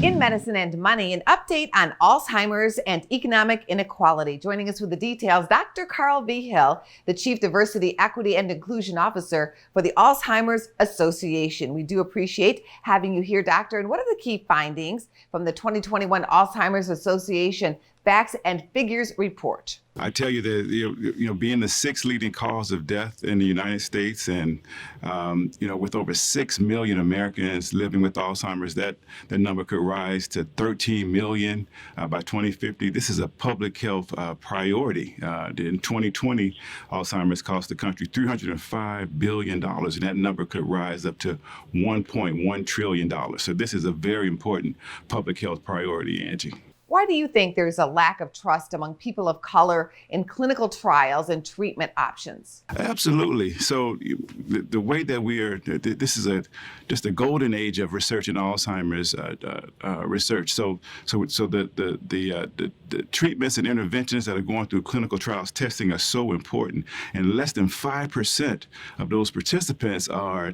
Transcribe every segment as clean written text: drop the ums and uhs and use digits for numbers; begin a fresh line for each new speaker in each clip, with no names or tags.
In Medicine and Money, an update on Alzheimer's and economic inequality. Joining us with the details, Dr. Carl Vigil, the Chief Diversity, Equity, and Inclusion Officer for the Alzheimer's Association. We do appreciate having you here, Doctor. And what are the key findings from the 2021 Alzheimer's Association Facts and Figures Report?
I tell you that, being the sixth leading cause of death in the United States and, with over 6 million Americans living with Alzheimer's, that number could rise to 13 million by 2050. This is a public health priority. In 2020, Alzheimer's cost the country $305 billion, and that number could rise up to $1.1 trillion. So this is a very important public health priority, Angie.
Why do you think there's a lack of trust among people of color in clinical trials and treatment options?
Absolutely. So the way that this is just a golden age of research in Alzheimer's research. So the treatments and interventions that are going through clinical trials testing are so important, and less than 5% of those participants are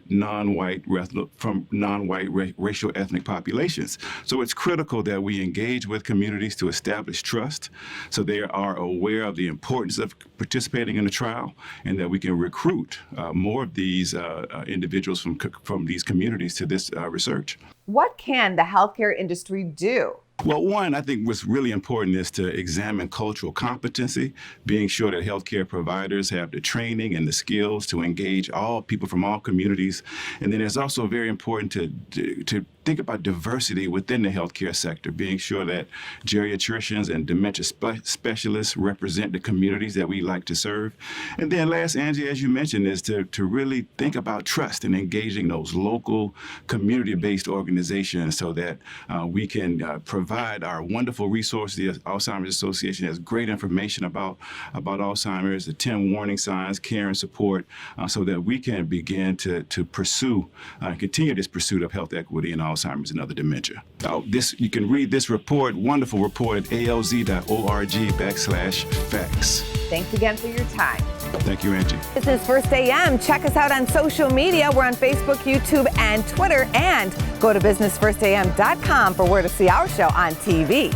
from non-white racial ethnic populations. So it's critical that we engage with communities to establish trust, so they are aware of the importance of participating in the trial, and that we can recruit more of these individuals from these communities to this research.
What can the healthcare industry do?
Well, one, I think what's really important is to examine cultural competency, being sure that healthcare providers have the training and the skills to engage all people from all communities. And then it's also very important to think about diversity within the healthcare sector, being sure that geriatricians and dementia specialists represent the communities that we like to serve. And then last, Angie, as you mentioned, is to really think about trust and engaging those local community-based organizations so that we can provide our wonderful resources. The Alzheimer's Association has great information about Alzheimer's, the 10 warning signs, care and support, so that we can begin to pursue, continue this pursuit of health equity in Alzheimer's and other dementia. You can read this report, wonderful report, at alz.org/facts.
Thanks again for your time.
Thank you, Angie.
This is First AM. Check us out on social media. We're on Facebook, YouTube, and Twitter. And go to businessfirstam.com for where to see our show on TV.